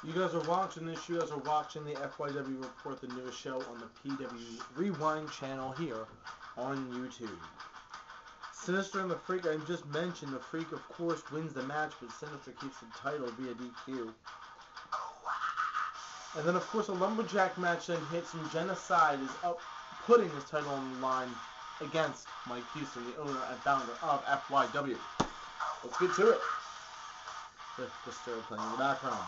You guys are watching this. You guys are watching the FYW Report, the newest show on the PW Rewind channel here on YouTube. Sinister and the Freak, I just mentioned, the Freak, of course, wins the match, but Sinister keeps the title via DQ. And then, of course, a Lumberjack match then hits, and Genocide is up, putting his title on the line against Mike Houston, the owner and founder of FYW. Let's get to it. Just started playing in the background.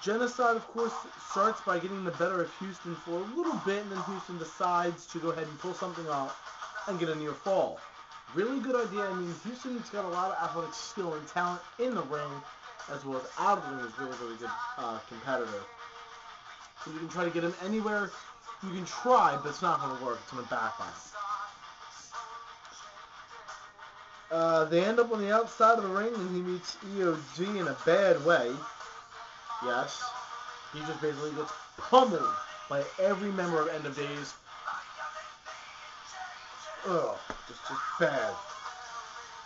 Genocide, of course, starts by getting the better of Houston for a little bit, and then Houston decides to go ahead and pull something out and get a near fall. Really good idea. I mean, Houston's got a lot of athletic skill and talent in the ring, as well as out of the ring. Is really, really good competitor. So you can try to get him anywhere. You can try, but it's not going to work. It's going to backfire. They end up on the outside of the ring, and he meets EOD in a bad way. Yes. He just basically gets pummeled by every member of End of Days. Ugh, just bad.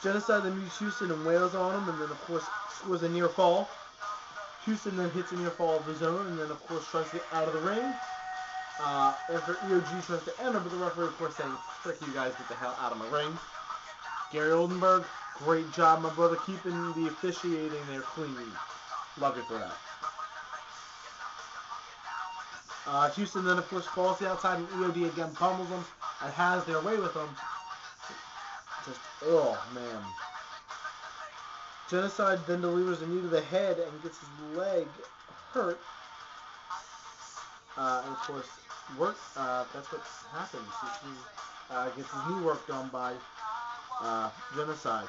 Genocide then meets Houston and wails on him, and then, of course, scores a near fall. Houston then hits a near fall of his own, and then, of course, tries to get out of the ring. After EOG tries to enter, but the referee, of course, saying, frick you guys, get the hell out of my ring. Gary Oldenburg, great job, my brother, keeping the officiating there clean. Love you for that. Houston then, of course, falls to the outside, and EOD again pummels him and has their way with him. Just, oh, man. Genocide then delivers a knee to the head and gets his leg hurt. And, of course, that's what happens. He gets his knee worked on by Genocide.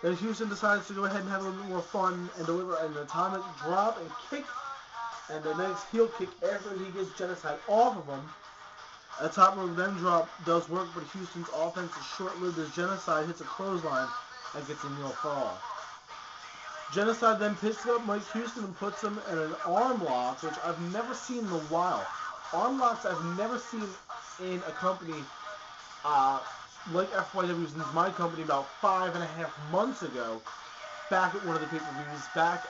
Then Houston decides to go ahead and have a little bit more fun and deliver an atomic drop and kick. And the next heel kick after he gets Genocide off of him. A top rope then drop does work, but Houston's offense is short-lived as Genocide hits a clothesline and gets a near fall. Genocide then picks up Mike Houston and puts him in an arm lock, which I've never seen in a while. Arm locks I've never seen in a company like FYW, since my company about 5.5 months ago, back at one of the pay-per-views,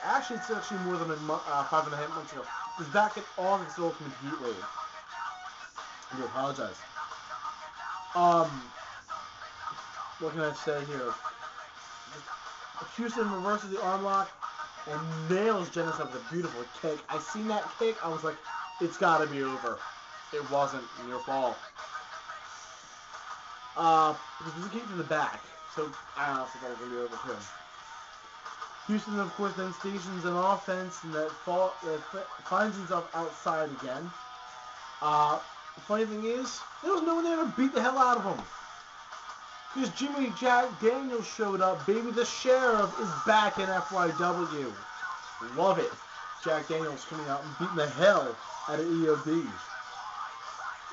actually it's actually more than 5.5 months ago. It was back at August Ultimate Heat Wave. I do apologize. What can I say here? Houston reverses the arm lock and nails Genocide with a beautiful kick. I seen that kick, I was like, it's gotta be over. It wasn't. Near fall. Because it was a kick to the back, so I honestly thought it was going to be over too. Houston, of course, then stations an offense and that finds himself outside again. The funny thing is, there was no one there to beat the hell out of him. Because Jimmy Jack Daniels showed up, baby. The Sheriff is back in FYW. Love it. Jack Daniels coming out and beating the hell out of EOD.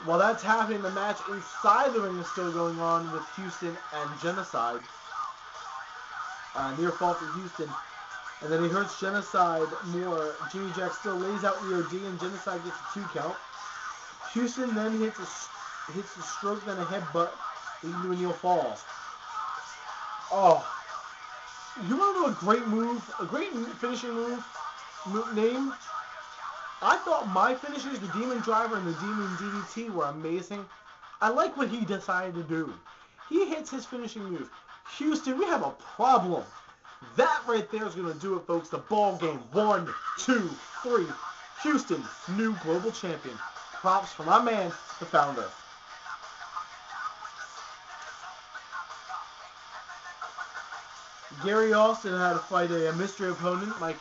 While that's happening, the match inside the ring is still going on with Houston and Genocide. Near fall for Houston. And then he hurts Genocide more. Jimmy Jack still lays out EOD, and Genocide gets a 2 count. Houston then hits a stroke, then a headbutt, leading to a near fall. Oh. You want to know a great move? A great finishing move? Name? I thought my finishers, the Demon Driver and the Demon DDT, were amazing. I like what he decided to do. He hits his finishing move. Houston, we have a problem. That right there is going to do it, folks. The ball game. 1, 2, 3. Houston, new global champion. Props for my man, the founder. Gary Austin had to fight a mystery opponent. My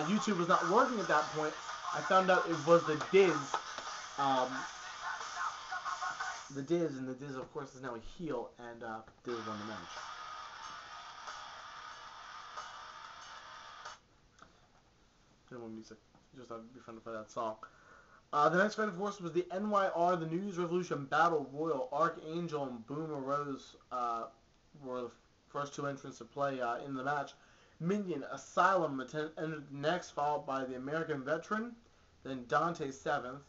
YouTube was not working at that point. I found out it was the Diz. The Diz, and the Diz, of course, is now a heel, and Diz won the match. Music. Just thought it'd be fun to play that song. The next fight, of course, was the NYR, the News Revolution Battle Royal. Archangel and Boomer Rose were the first 2 entrants to play in the match. Minion, Asylum entered next, followed by the American Veteran, then Dante 7th,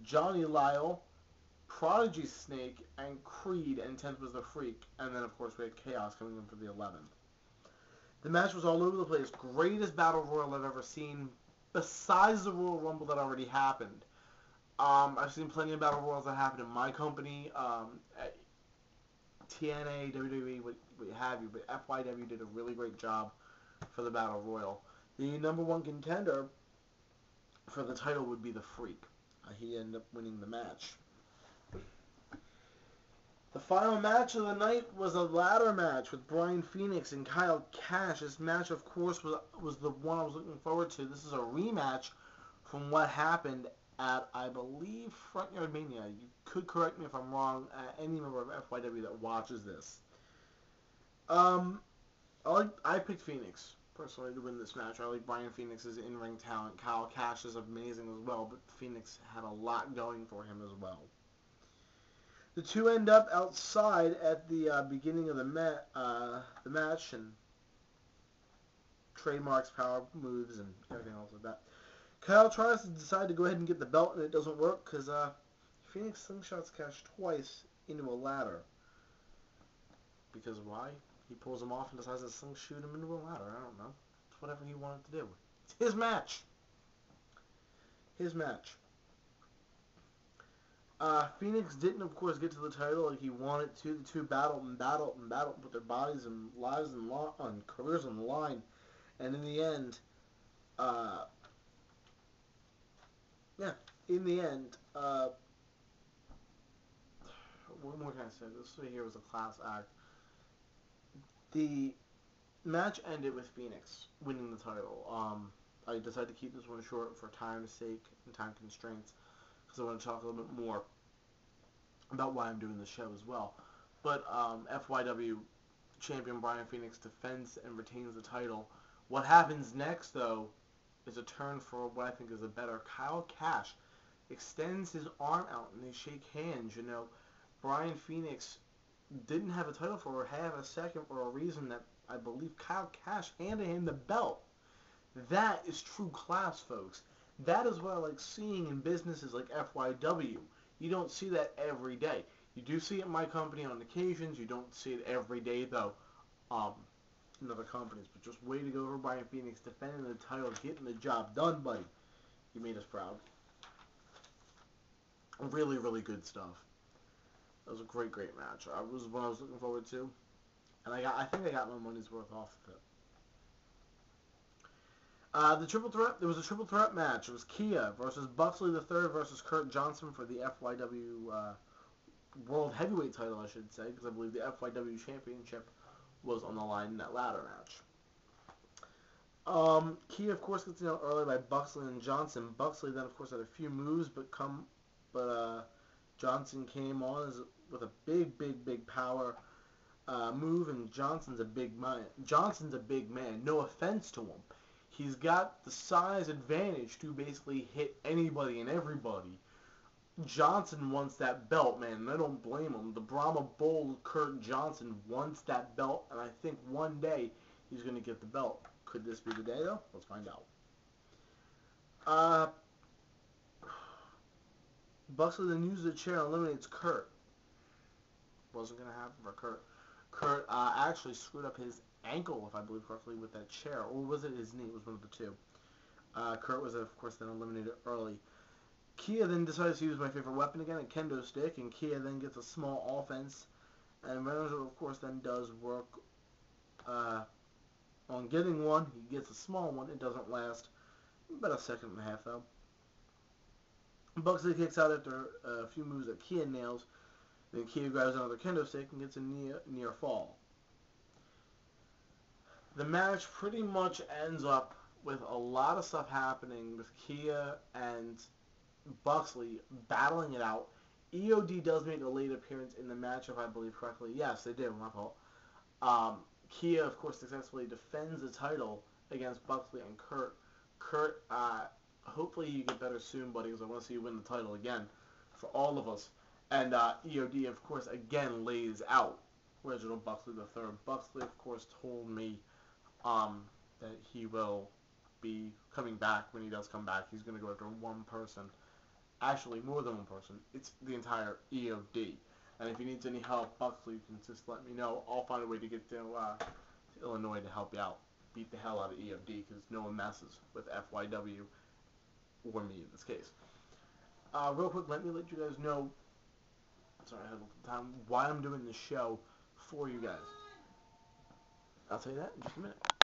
Johnny Lyle, Prodigy Snake, and Creed, and 10th was the Freak. And then, of course, we had Chaos coming in for the 11th. The match was all over the place. Greatest battle royal I've ever seen. besides the Royal Rumble that already happened, I've seen plenty of Battle Royals that happened in my company, at TNA, WWE, what have you, but FYW did a really great job for the Battle Royal. The number one contender for the title would be the Freak. He ended up winning the match. The final match of the night was a ladder match with Brian Phoenix and Kyle Cash. This match, of course, was the one I was looking forward to. This is a rematch from what happened at, I believe, Front Yard Mania. You could correct me if I'm wrong, any member of FYW that watches this. I picked Phoenix, personally, to win this match. I like Brian Phoenix's in-ring talent. Kyle Cash is amazing as well, but Phoenix had a lot going for him as well. The two end up outside at the beginning of the match, and trademarks, power moves, and everything else like that. Kyle tries to decide to go ahead and get the belt, and it doesn't work because Phoenix slingshots Cash twice into a ladder. Because why? He pulls him off and decides to shoot him into a ladder. I don't know. It's whatever he wanted to do. It's his match. His match. Phoenix didn't, of course, get to the title like he wanted to. The two battled and put their bodies and lives and careers on the line. And in the end, what more can I say? This right here was a class act. The match ended with Phoenix winning the title. I decided to keep this one short for time's sake and time constraints, because I want to talk a little bit more about why I'm doing the show as well. But FYW champion Brian Phoenix defends and retains the title. What happens next, though, is a turn for what I think is a better. Kyle Cash extends his arm out and they shake hands. You know, Brian Phoenix didn't have a title for half a second for a reason that I believe Kyle Cash handed him the belt. That is true class, folks. That is what I like seeing in businesses like FYW. You don't see that every day. You do see it in my company on occasions. You don't see it every day, though, in other companies. But just way to go for Brian Phoenix, defending the title, getting the job done, buddy. You made us proud. Really, really good stuff. It was a great, great match. It was one I was looking forward to, and I think I got my money's worth off of it. The triple threat. There was a triple threat match. It was Kia versus Buxley III versus Kurt Johnson for the FYW World Heavyweight title, I should say, because I believe the FYW Championship was on the line in that ladder match. Kia, of course, gets early by Buxley and Johnson. Buxley then, of course, had a few moves, but Johnson came on with a big power move, and Johnson's a big man. No offense to him. He's got the size advantage to basically hit anybody and everybody. Johnson wants that belt, man, and I don't blame him. The Brahma Bull Kurt Johnson wants that belt, and I think one day he's going to get the belt. Could this be the day, though? Let's find out. Buxley then uses the chair and eliminates Kurt. Wasn't going to happen for Kurt. Kurt actually screwed up his ankle, if I believe correctly, with that chair. Or was it his knee? It was one of the two. Kurt was, of course, then eliminated early. Kia then decides to use my favorite weapon again, a kendo stick, and Kia then gets a small offense. And Reynolds, of course, then does work on getting one. He gets a small one. It doesn't last about a second and a half, though. Buxley kicks out after a few moves that Kia nails. Then Kia grabs another kendo stick and gets a near fall. The match pretty much ends up with a lot of stuff happening with Kia and Buxley battling it out. EOD does make a late appearance in the match, if I believe correctly. Yes, they did. My fault. Kia, of course, successfully defends the title against Buxley and Kurt. Kurt, hopefully you get better soon, buddy, because I want to see you win the title again for all of us. And EOD, of course, again lays out Reginald Buxley III. Buxley, of course, told me that he will be coming back. When he does come back, he's going to go after one person. Actually, more than one person. It's the entire EOD. And if he needs any help, Buxley, you can just let me know. I'll find a way to get to Illinois to help you out. beat the hell out of EOD because no one messes with FYW or me in this case. Real quick, let you guys know. Sorry, I had a little time. Why I'm doing this show for you guys. I'll tell you that in just a minute.